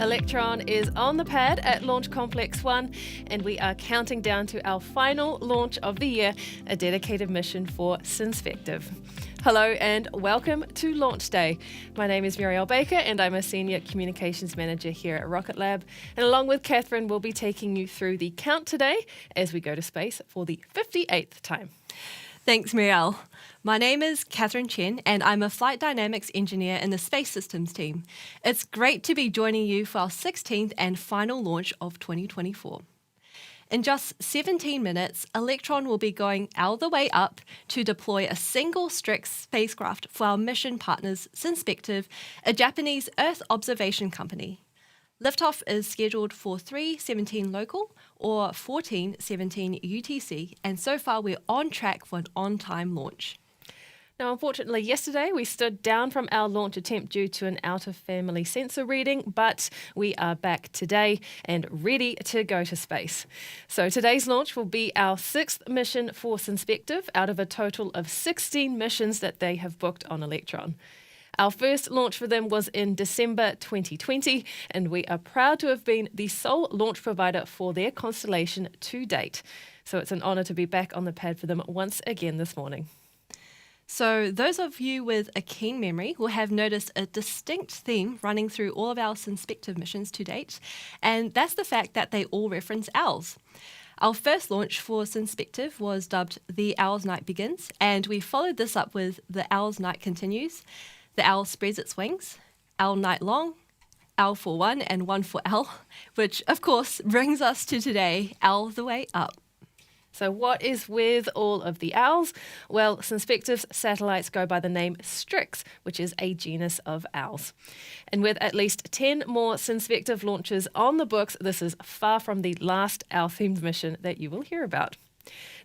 Electron is on the pad at Launch Complex 1, and we are counting down to our final launch of the year, a dedicated mission for Synspective. Hello and welcome to Launch Day. My name is Muriel Baker and I'm a Senior Communications Manager here at Rocket Lab. And along with Catherine, we'll be taking you through the count today as we go to space for the 58th time. Thanks, Muriel. My name is Catherine Chen and I'm a Flight Dynamics Engineer in the Space Systems team. It's great to be joining you for our 16th and final launch of 2024. In just 17 minutes, Electron will be going all the way up to deploy a single StriX spacecraft for our mission partners, Synspective, a Japanese Earth observation company. Liftoff is scheduled for 3:17 local or 14:17 UTC, and so far we're on track for an on-time launch. Now, unfortunately, yesterday we stood down from our launch attempt due to an out-of-family sensor reading, but we are back today and ready to go to space. So today's launch will be our 6th mission for Synspective out of a total of 16 missions that they have booked on Electron. Our first launch for them was in December 2020, and we are proud to have been the sole launch provider for their constellation to date. So it's an honour to be back on the pad for them once again this morning. So those of you with a keen memory will have noticed a distinct theme running through all of our Synspective missions to date, and that's the fact that they all reference owls. Our first launch for Synspective was dubbed The Owl's Night Begins, and we followed this up with The Owl's Night Continues, The Owl Spreads Its Wings, Owl Night Long, Owl for One and One for Owl, which of course brings us to today, Owl the Way Up. So what is with all of the owls? Well, Synspective's satellites go by the name StriX, which is a genus of owls. And with at least 10 more Synspective launches on the books, this is far from the last owl-themed mission that you will hear about.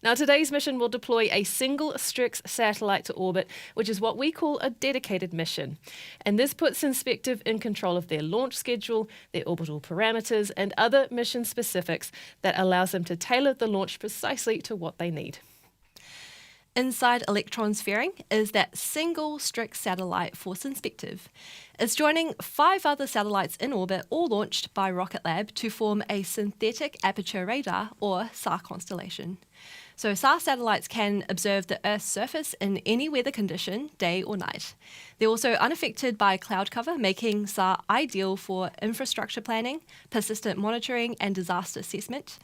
Now, today's mission will deploy a single StriX satellite to orbit, which is what we call a dedicated mission. And this puts Synspective in control of their launch schedule, their orbital parameters, and other mission specifics that allows them to tailor the launch precisely to what they need. Inside Electron's fairing is that single StriX satellite for Synspective. It's joining 5 other satellites in orbit, all launched by Rocket Lab to form a synthetic aperture radar, or SAR constellation. So SAR satellites can observe the Earth's surface in any weather condition, day or night. They're also unaffected by cloud cover, making SAR ideal for infrastructure planning, persistent monitoring, and disaster assessment.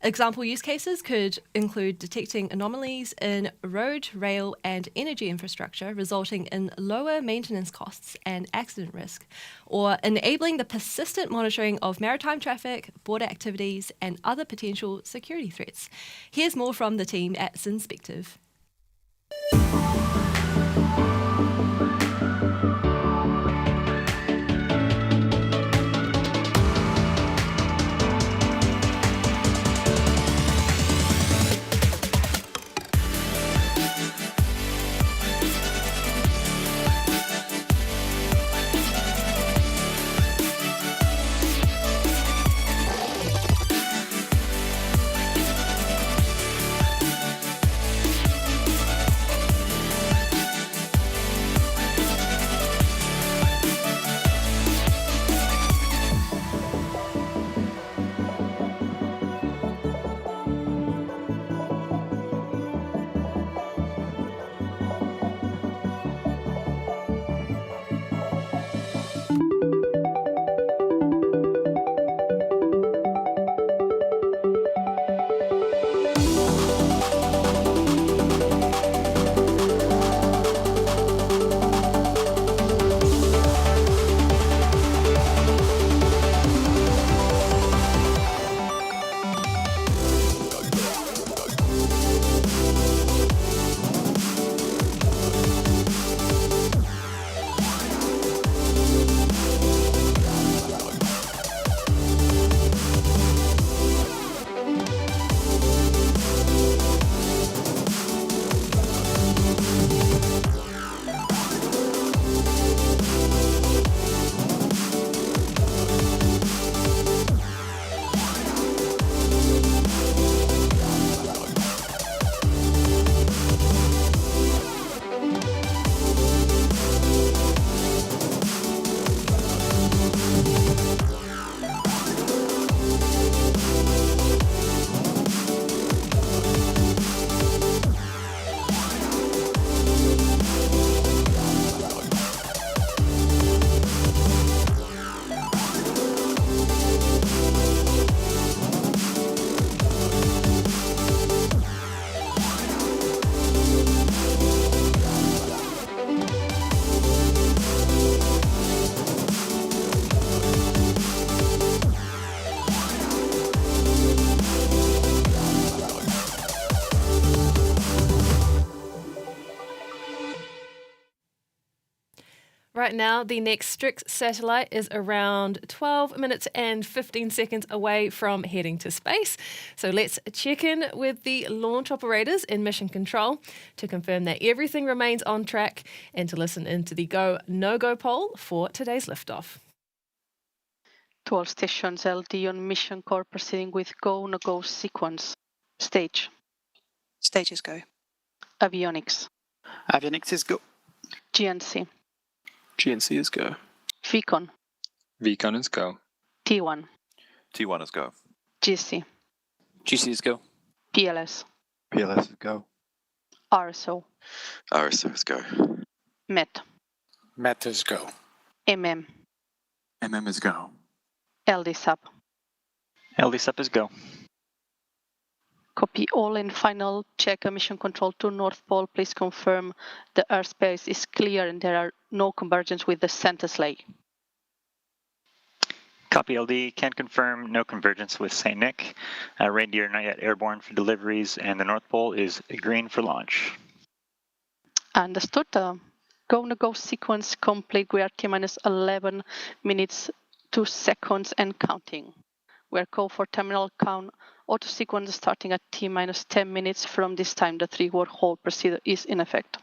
Example use cases could include detecting anomalies in road, rail, and energy infrastructure, resulting in lower maintenance costs and accident risk, or enabling the persistent monitoring of maritime traffic, border activities, and other potential security threats. Here's more from the team at Synspective. Right now, the next StriX satellite is around 12 minutes and 15 seconds away from heading to space. So let's check in with the launch operators in mission control to confirm that everything remains on track and to listen into the go, no-go poll for today's liftoff. To all stations, LD on mission core proceeding with go, no-go sequence. Stage. Stages go. Avionics. Avionics is go. GNC. GNC is go. VCON. VCON is go. T1. T1 is go. GC. GC is go. PLS. PLS is go. RSO. RSO is go. MET. MET is go. MM. MM is go. LD sub. LD sub is go. Copy all and final check mission control to North Pole. Please confirm the airspace is clear and there are no convergence with the center sleigh. Copy LD, can confirm no convergence with St. Nick. Reindeer not yet airborne for deliveries, and the North Pole is green for launch. Understood. Go, no-go sequence complete. We are T-minus 11 minutes, 2 seconds and counting. We are go for terminal count. Auto sequence starting at T-minus 10 minutes from this time. The 3-word hold procedure is in effect.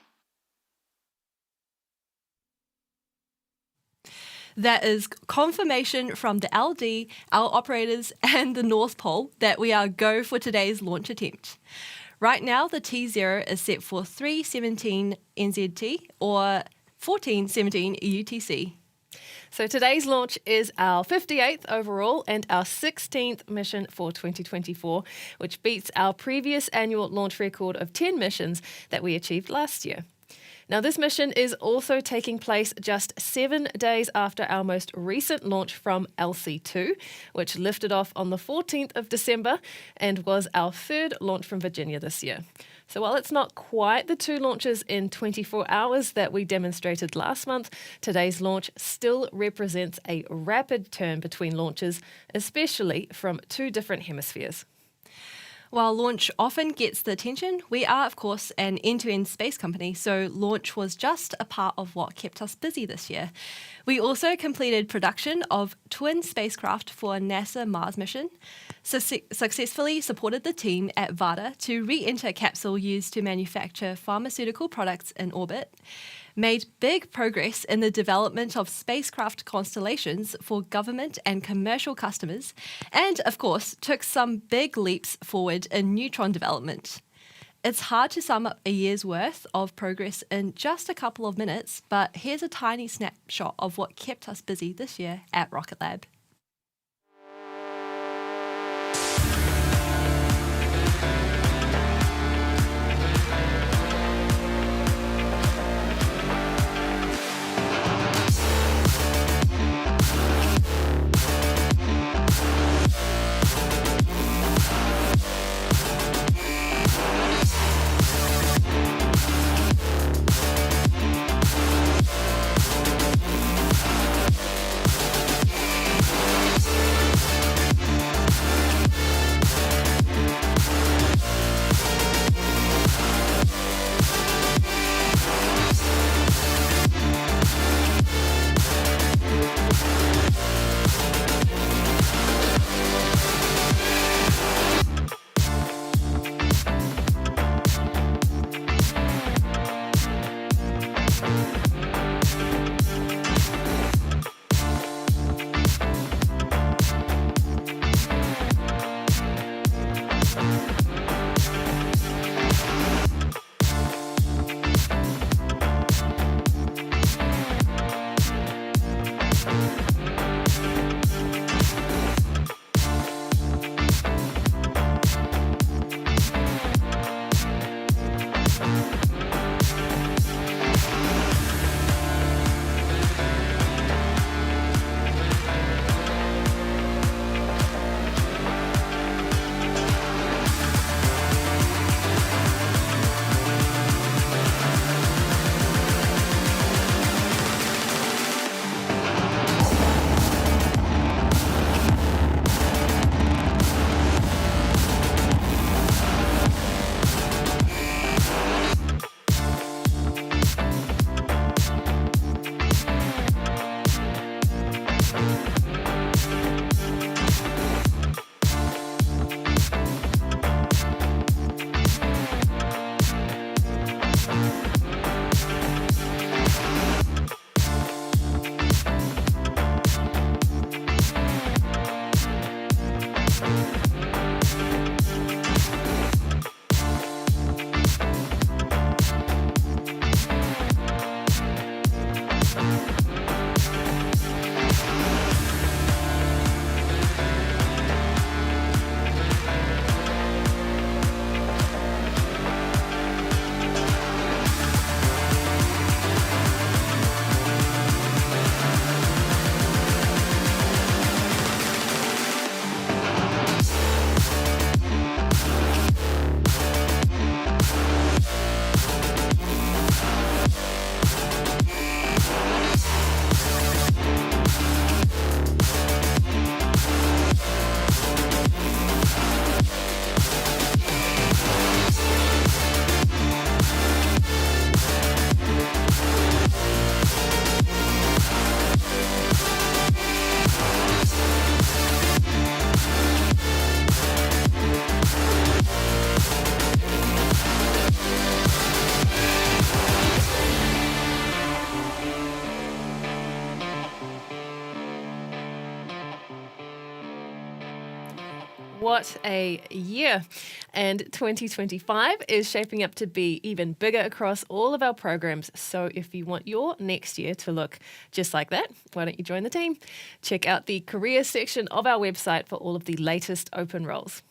That is confirmation from the LD, our operators, and the North Pole that we are go for today's launch attempt. Right now, the T0 is set for 3:17 NZT or 14:17 UTC. So today's launch is our 58th overall and our 16th mission for 2024, which beats our previous annual launch record of 10 missions that we achieved last year. Now, this mission is also taking place just 7 days after our most recent launch from LC2, which lifted off on the 14th of December and was our third launch from Virginia this year. So while it's not quite the 2 launches in 24 hours that we demonstrated last month, today's launch still represents a rapid turn between launches, especially from 2 different hemispheres. While launch often gets the attention, we are, of course, an end-to-end space company, so launch was just a part of what kept us busy this year. We also completed production of twin spacecraft for a NASA Mars mission, successfully supported the team at VADA to re-enter a capsule used to manufacture pharmaceutical products in orbit, made big progress in the development of spacecraft constellations for government and commercial customers, and, of course, took some big leaps forward in neutron development. It's hard to sum up a year's worth of progress in just a couple of minutes, but here's a tiny snapshot of what kept us busy this year at Rocket Lab. what a year. And 2025 is shaping up to be even bigger across all of our programs. So if you want your next year to look just like that, why don't you join the team? Check out the careers section of our website for all of the latest open roles.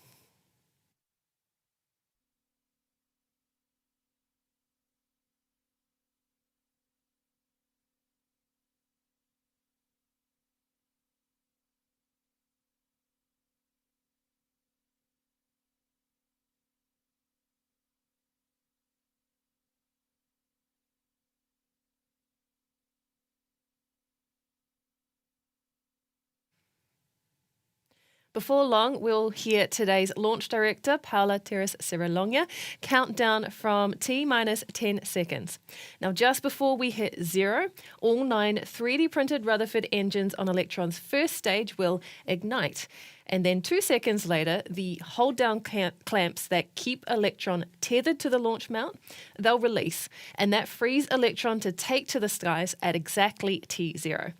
Before long, we'll hear today's launch director, Paula Teres-Serralonga, count down from T-minus 10 seconds. Now, just before we hit 0, all 9 3D printed Rutherford engines on Electron's first stage will ignite. And then 2 seconds later, the hold-down clamps that keep Electron tethered to the launch mount, they'll release. And that frees Electron to take to the skies at exactly T0.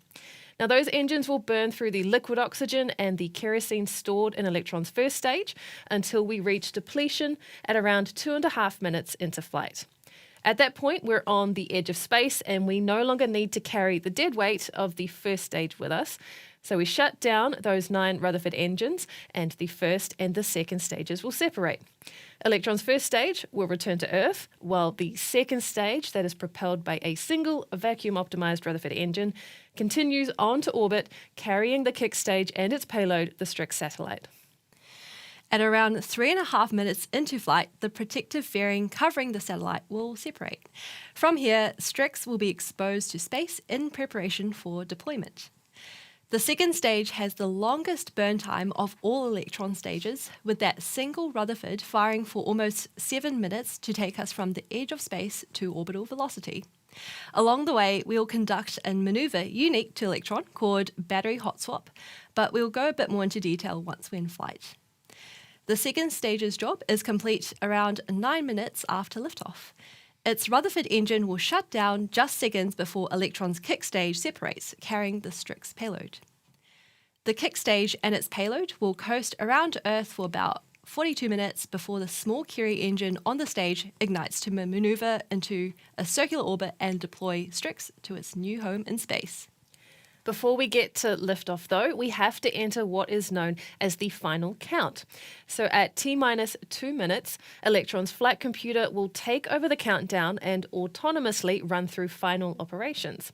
Now, those engines will burn through the liquid oxygen and the kerosene stored in Electron's first stage until we reach depletion at around 2.5 minutes into flight. At that point, we're on the edge of space and we no longer need to carry the dead weight of the first stage with us. So we shut down those 9 Rutherford engines and the first and the second stages will separate. Electron's first stage will return to Earth, while the second stage, that is propelled by a single vacuum-optimized Rutherford engine, continues on to orbit, carrying the kick stage and its payload, the StriX satellite. At around 3.5 minutes into flight, the protective fairing covering the satellite will separate. From here, StriX will be exposed to space in preparation for deployment. The second stage has the longest burn time of all Electron stages, with that single Rutherford firing for almost 7 minutes to take us from the edge of space to orbital velocity. Along the way, we'll conduct a maneuver unique to Electron called battery hot swap, but we'll go a bit more into detail once we're in flight. The second stage's job is complete around 9 minutes after liftoff. Its Rutherford engine will shut down just seconds before Electron's kick stage separates, carrying the StriX payload. The kick stage and its payload will coast around Earth for about 42 minutes before the small Curie engine on the stage ignites to maneuver into a circular orbit and deploy StriX to its new home in space. Before we get to liftoff, though, we have to enter what is known as the final count. So at T-minus 2 minutes, Electron's flight computer will take over the countdown and autonomously run through final operations.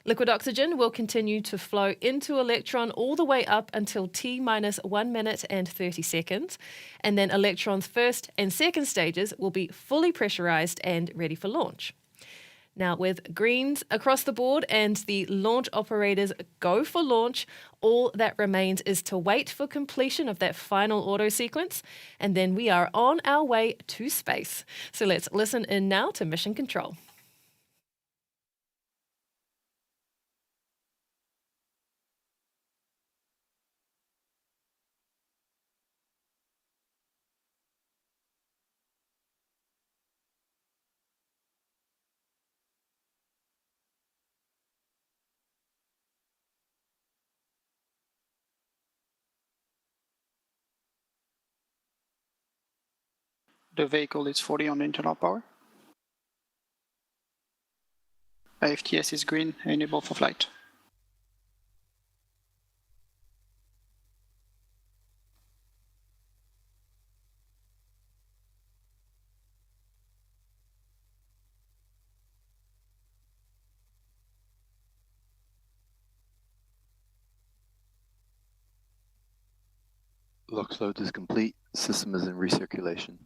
Liquid oxygen will continue to flow into Electron all the way up until T-minus 1 minute and 30 seconds, and then Electron's first and second stages will be fully pressurized and ready for launch. Now, with greens across the board and the launch operators go for launch, all that remains is to wait for completion of that final auto sequence, and then we are on our way to space. So let's listen in now to Mission Control. The vehicle is 40 on internal power. IFTS is green, enable for flight. LOX load is complete. System is in recirculation.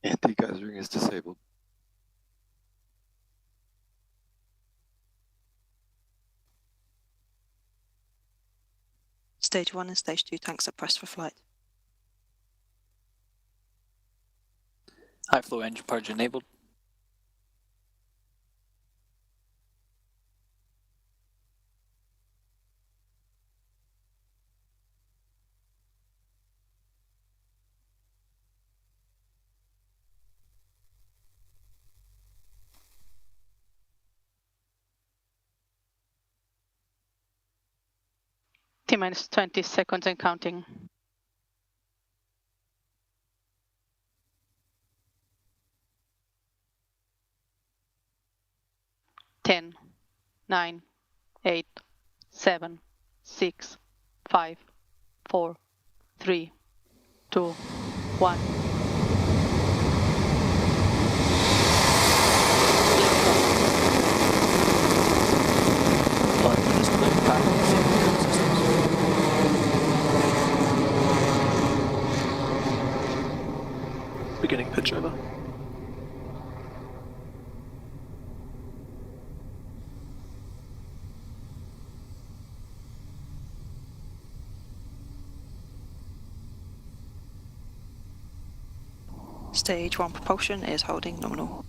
Anti-geysering is disabled. Stage 1 and Stage 2 tanks are pressed for flight. High flow engine purge enabled. T-minus 20 seconds and counting. 10, 9, 8, 7, 6, 5, 4, 3, 2, 1. Beginning pitch over. Stage 1 propulsion is holding nominal.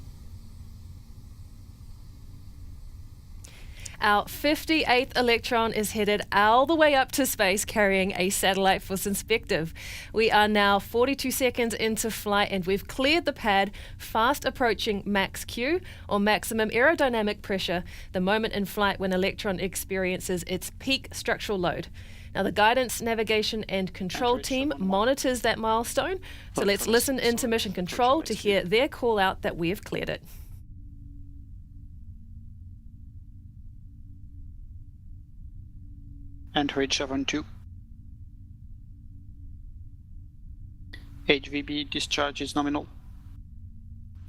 Our 58th Electron is headed all the way up to space carrying a satellite for Synspective. We are now 42 seconds into flight and we've cleared the pad, fast approaching max Q, or maximum aerodynamic pressure, the moment in flight when Electron experiences its peak structural load. Now, the guidance, navigation, and control team monitors that milestone, so let's listen into mission control to hear their call out that we have cleared it. Enter H7 2. HVB discharge is nominal.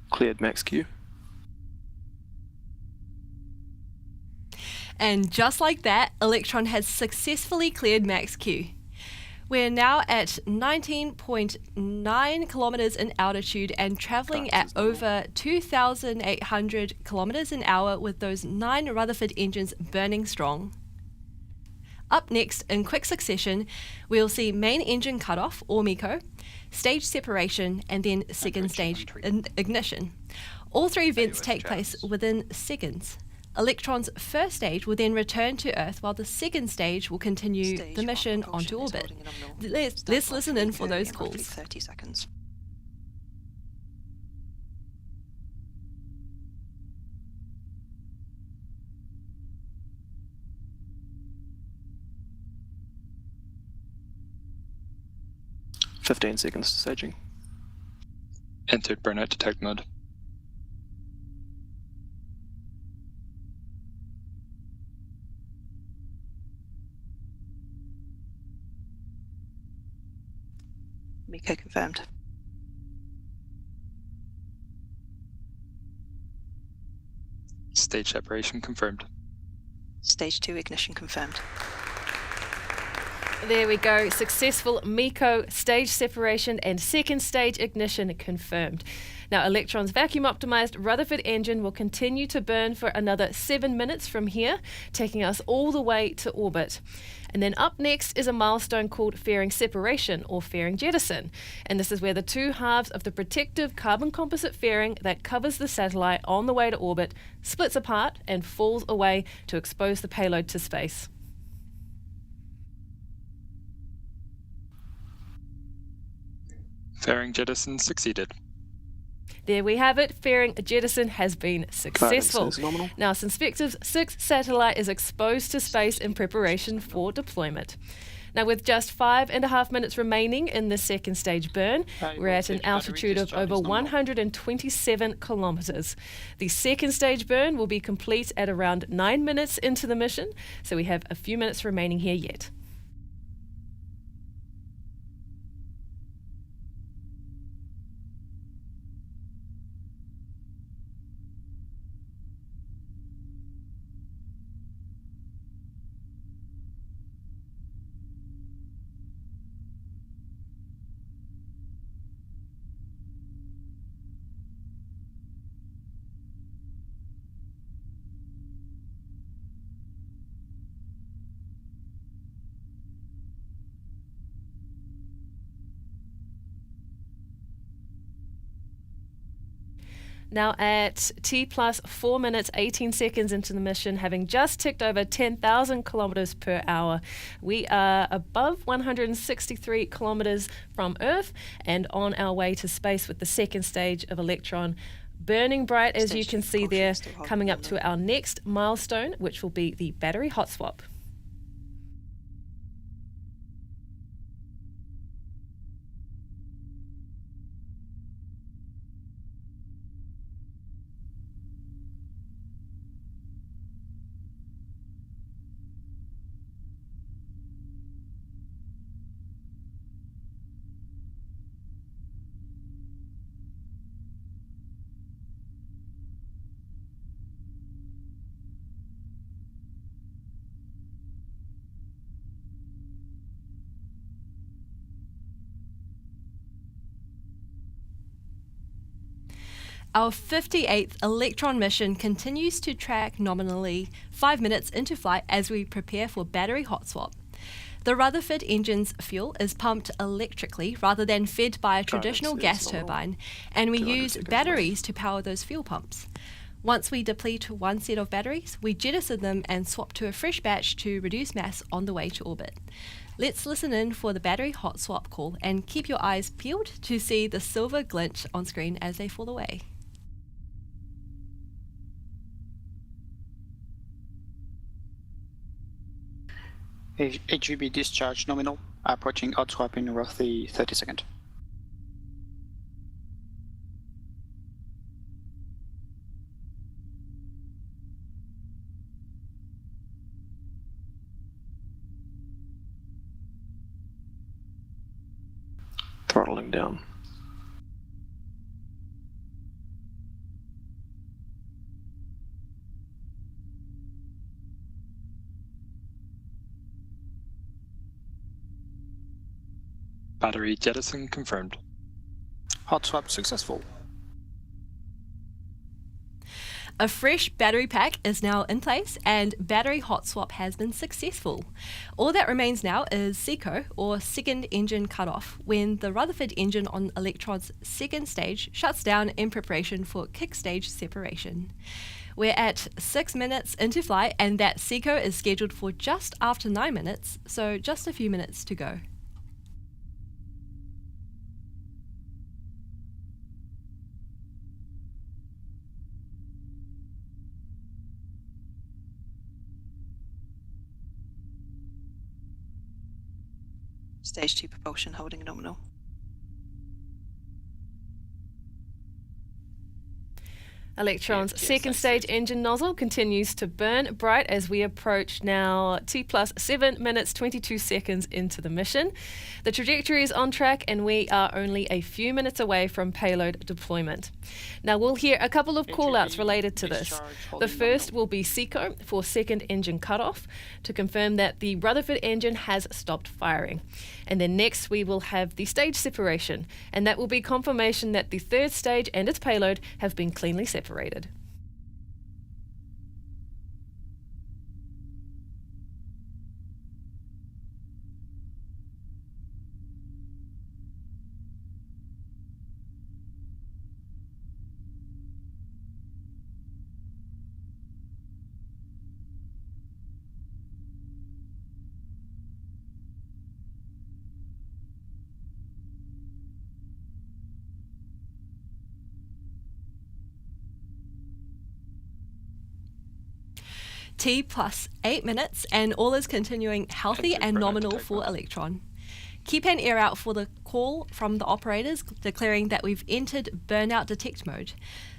Cleared max Q. And just like that, Electron has successfully cleared max Q. We're now at 19.9 kilometers in altitude and traveling at over 2,800 kilometers an hour with those 9 Rutherford engines burning strong. Up next, in quick succession, we'll see main engine cutoff, or MECO, stage separation, and then second stage ignition. All 3 events take place within seconds. Electron's first stage will then return to Earth, while the second stage will continue the mission onto orbit. Let's listen in for those calls. 30 seconds. "15 seconds to staging." Entered burnout detect mode. MECO confirmed. Stage separation confirmed. Stage 2 ignition confirmed. There we go. Successful MECO stage separation and second stage ignition confirmed. Now, Electron's vacuum-optimized Rutherford engine will continue to burn for another 7 minutes from here, taking us all the way to orbit. And then up next is a milestone called fairing separation, or fairing jettison. And this is where the 2 halves of the protective carbon composite fairing that covers the satellite on the way to orbit splits apart and falls away to expose the payload to space. Fairing jettison succeeded. There we have it. Fairing jettison has been successful. Guidance is nominal. Now, Synspective's 6th satellite is exposed to space in preparation for deployment. Now, with just 5.5 minutes remaining in the second stage burn, we're at an altitude of over 127 kilometers. The second stage burn will be complete at around 9 minutes into the mission, so we have a few minutes remaining here yet. Now at T plus 4 minutes 18 seconds into the mission, having just ticked over 10,000 kilometers per hour, we are above 163 kilometers from Earth and on our way to space with the second stage of Electron burning bright, as you can see there, coming up to our next milestone, which will be the battery hot swap. Our 58th Electron mission continues to track nominally 5 minutes into flight as we prepare for battery hot swap. The Rutherford engine's fuel is pumped electrically rather than fed by a traditional gas turbine, and we use batteries to power those fuel pumps. Once we deplete one set of batteries, we jettison them and swap to a fresh batch to reduce mass on the way to orbit. Let's listen in for the battery hot swap call and keep your eyes peeled to see the silver glint on screen as they fall away. HVB discharge nominal, approaching hot swap in roughly 30 seconds. Throttling down. Battery jettison confirmed. Hot swap successful. A fresh battery pack is now in place and battery hot swap has been successful. All that remains now is SECO, or second engine cutoff, when the Rutherford engine on Electron's second stage shuts down in preparation for kick stage separation. We're at 6 minutes into flight and that SECO is scheduled for just after 9 minutes, so just a few minutes to go. Stage 2 propulsion holding nominal. Electron's second stage engine nozzle continues to burn bright as we approach now T plus 7 minutes 22 seconds into the mission. The trajectory is on track and we are only a few minutes away from payload deployment. Now we'll hear a couple of call-outs related to this. The first will be SECO for second engine cutoff to confirm that the Rutherford engine has stopped firing. And then next we will have the stage separation, and that will be confirmation that the third stage and its payload have been cleanly separated. T plus 8 minutes and all is continuing healthy and nominal for Electron. Keep an ear out for the call from the operators declaring that we've entered burnout detect mode.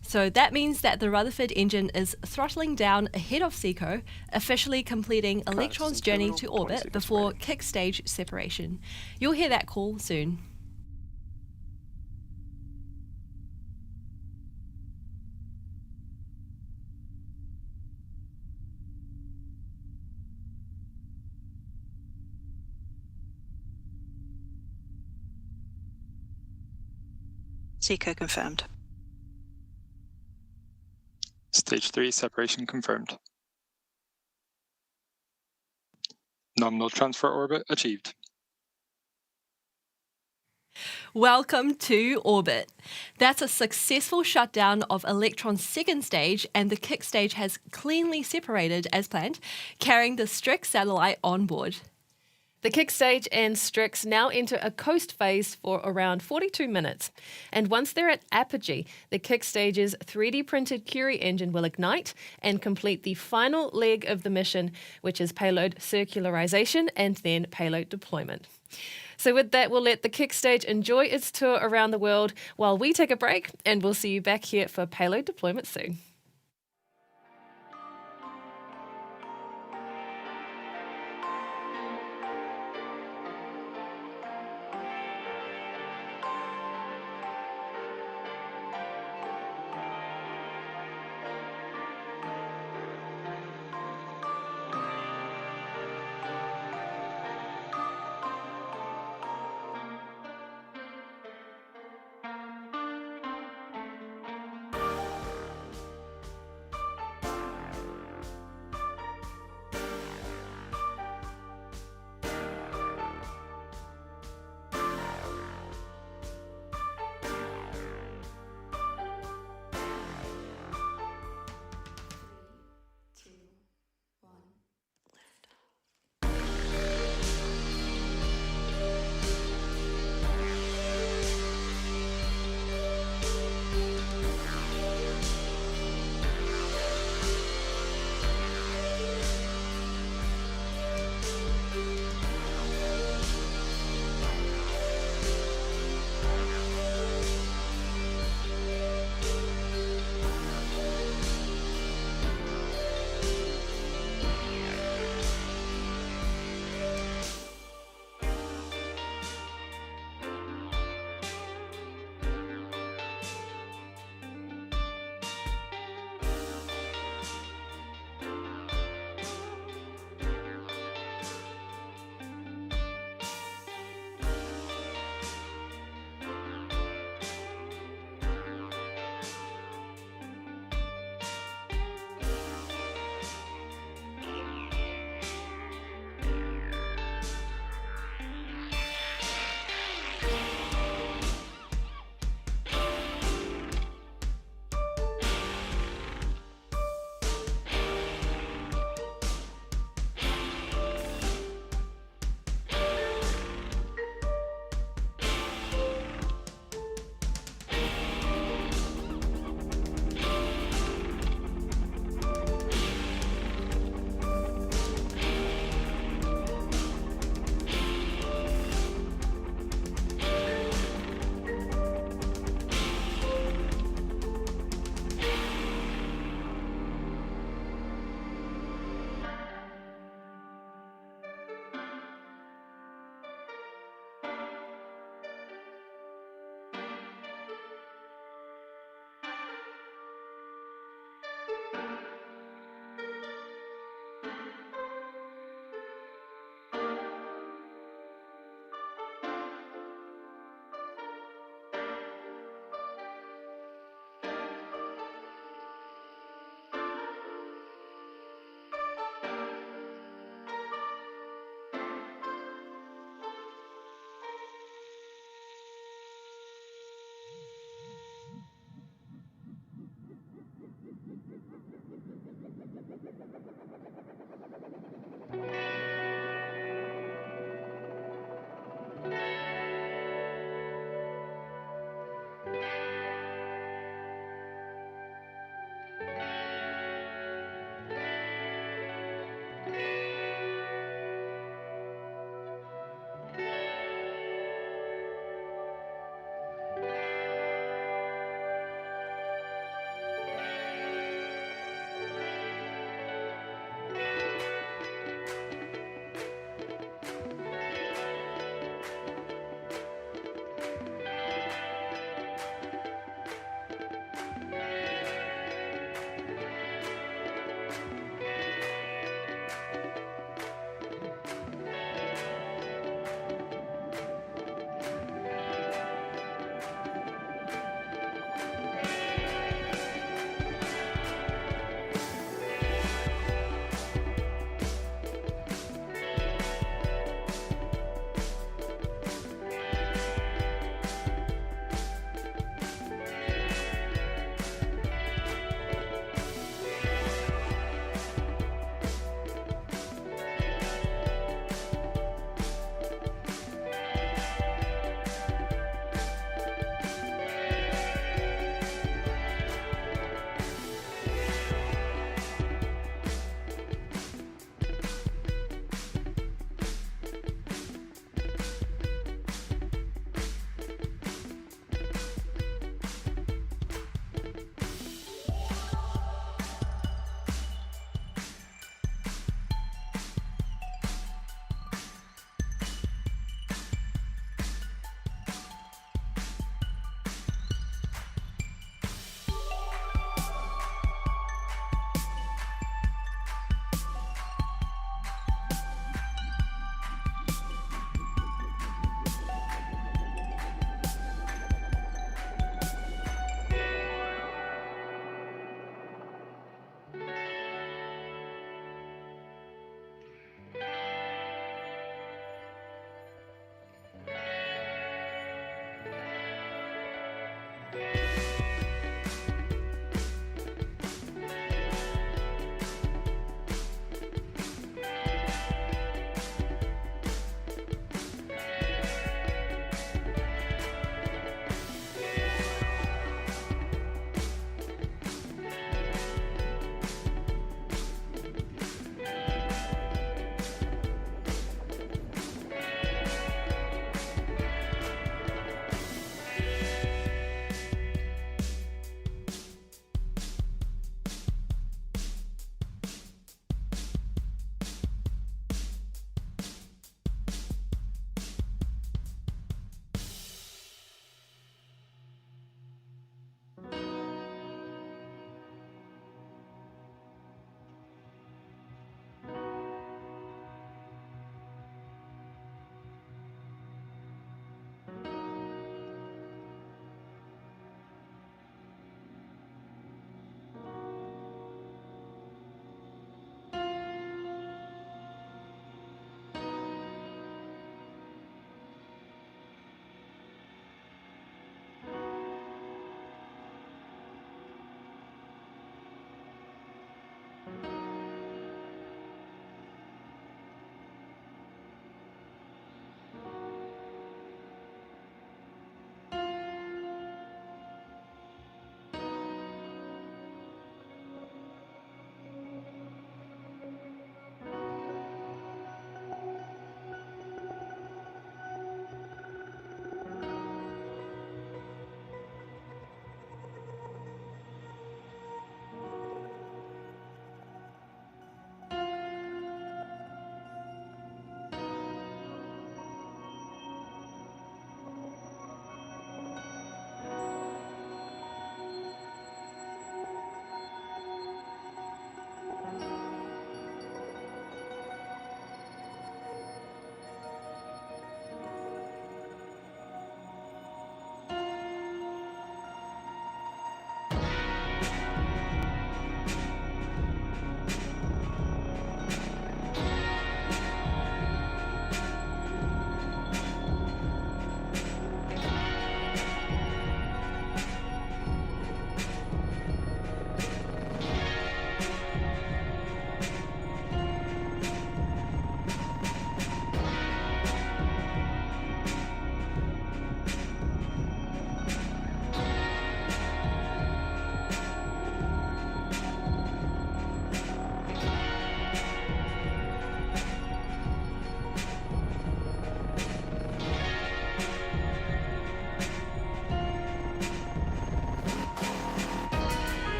So that means that the Rutherford engine is throttling down ahead of SECO, officially completing Electron's journey to orbit before kick stage separation. You'll hear that call soon. SECO confirmed. Stage 3 separation confirmed. Nominal transfer orbit achieved. Welcome to orbit. That's a successful shutdown of Electron's second stage, and the kick stage has cleanly separated as planned, carrying the StriX satellite on board. The kick stage and StriX now enter a coast phase for around 42 minutes. And once they're at apogee, the kick stage's 3D printed Curie engine will ignite and complete the final leg of the mission, which is payload circularization and then payload deployment. So with that, we'll let the kick stage enjoy its tour around the world while we take a break, and we'll see you back here for payload deployment soon.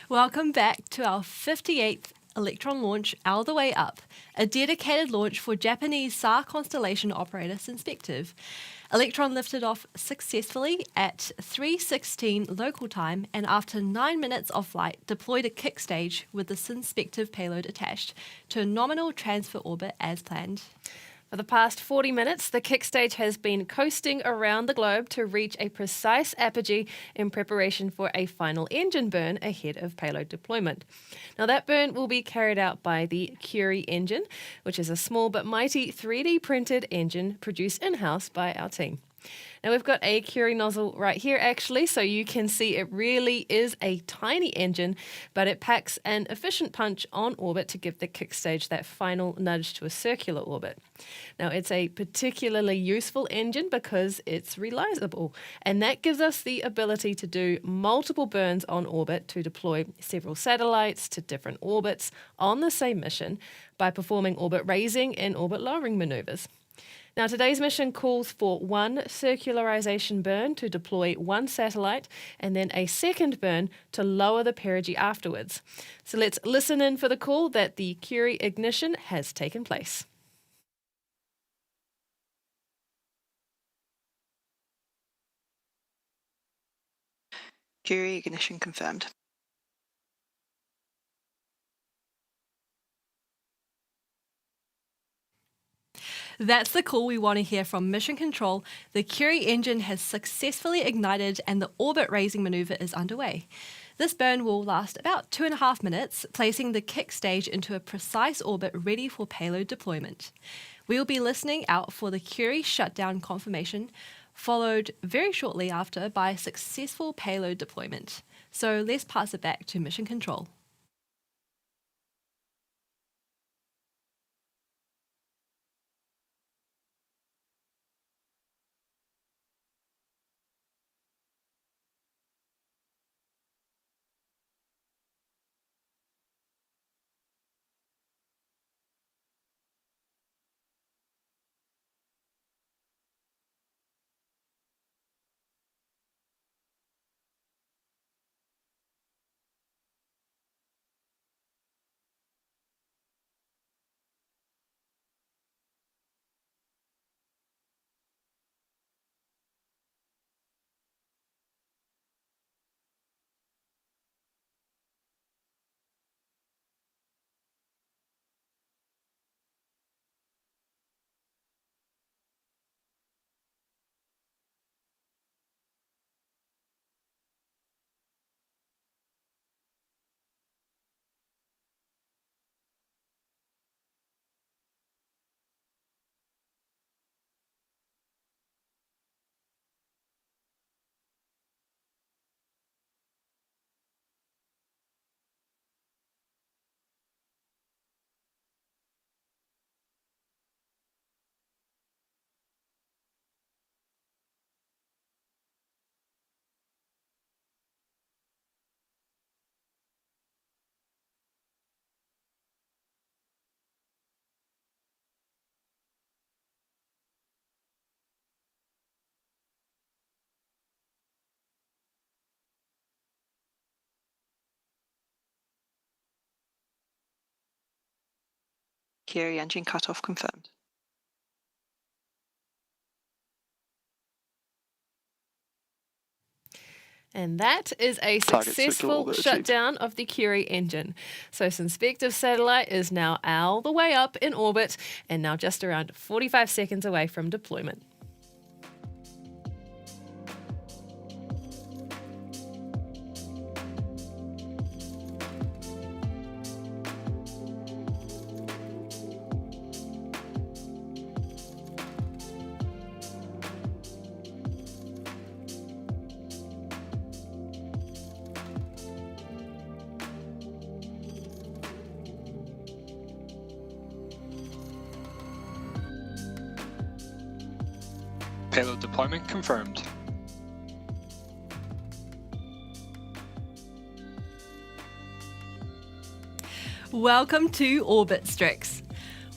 Welcome back to our 58th Electron launch all the way up, a dedicated launch for Japanese SAR constellation operator Synspective. Electron lifted off successfully at 3:16 local time and after 9 minutes of flight deployed a kick stage with the Synspective payload attached to a nominal transfer orbit as planned. For the past 40 minutes, the kick stage has been coasting around the globe to reach a precise apogee in preparation for a final engine burn ahead of payload deployment. Now, that burn will be carried out by the Curie engine, which is a small but mighty 3D printed engine produced in-house by our team. Now, we've got a Curie nozzle right here, actually, so you can see it really is a tiny engine, but it packs an efficient punch on orbit to give the kick stage that final nudge to a circular orbit. Now, it's a particularly useful engine because it's reliable, and that gives us the ability to do multiple burns on orbit to deploy several satellites to different orbits on the same mission by performing orbit raising and orbit lowering maneuvers. Now, today's mission calls for one circularization burn to deploy one satellite and then a second burn to lower the perigee afterwards. So let's listen in for the call that the Curie ignition has taken place. Curie ignition confirmed. That's the call we want to hear from Mission Control. The Curie engine has successfully ignited and the orbit raising maneuver is underway. This burn will last about 2.5 minutes, placing the kick stage into a precise orbit ready for payload deployment. We will be listening out for the Curie shutdown confirmation, followed very shortly after by successful payload deployment. So let's pass it back to Mission Control. Curie engine cutoff confirmed. And that is a Target successful circular orbit shutdown of the Curie engine. So Synspective satellite is now all the way up in orbit and now just around 45 seconds away from deployment. Payload deployment confirmed. Welcome to Orbit StriX.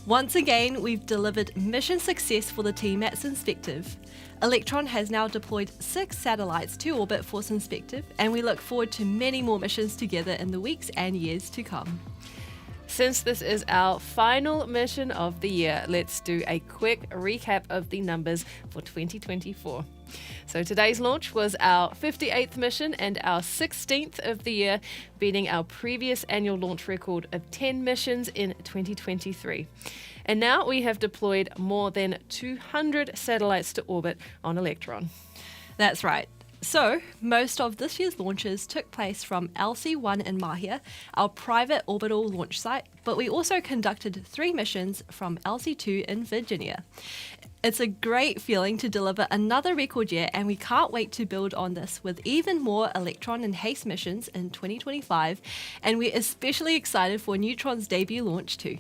Once again, we've delivered mission success for the team at Synspective. Electron has now deployed 6 satellites to orbit for Synspective, and we look forward to many more missions together in the weeks and years to come. Since this is our final mission of the year, let's do a quick recap of the numbers for 2024. So today's launch was our 58th mission and our 16th of the year, beating our previous annual launch record of 10 missions in 2023. And now we have deployed more than 200 satellites to orbit on Electron. That's right. So, most of this year's launches took place from LC-1 in Mahia, our private orbital launch site, but we also conducted 3 missions from LC-2 in Virginia. It's a great feeling to deliver another record year, and we can't wait to build on this with even more Electron and HASTE missions in 2025, and we're especially excited for Neutron's debut launch too.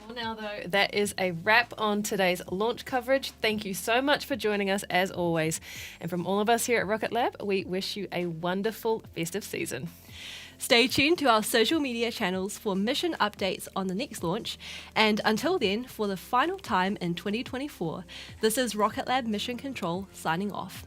For now, though, that is a wrap on today's launch coverage. Thank you so much for joining us, as always. And from all of us here at Rocket Lab, we wish you a wonderful festive season. Stay tuned to our social media channels for mission updates on the next launch. And until then, for the final time in 2024, this is Rocket Lab Mission Control signing off.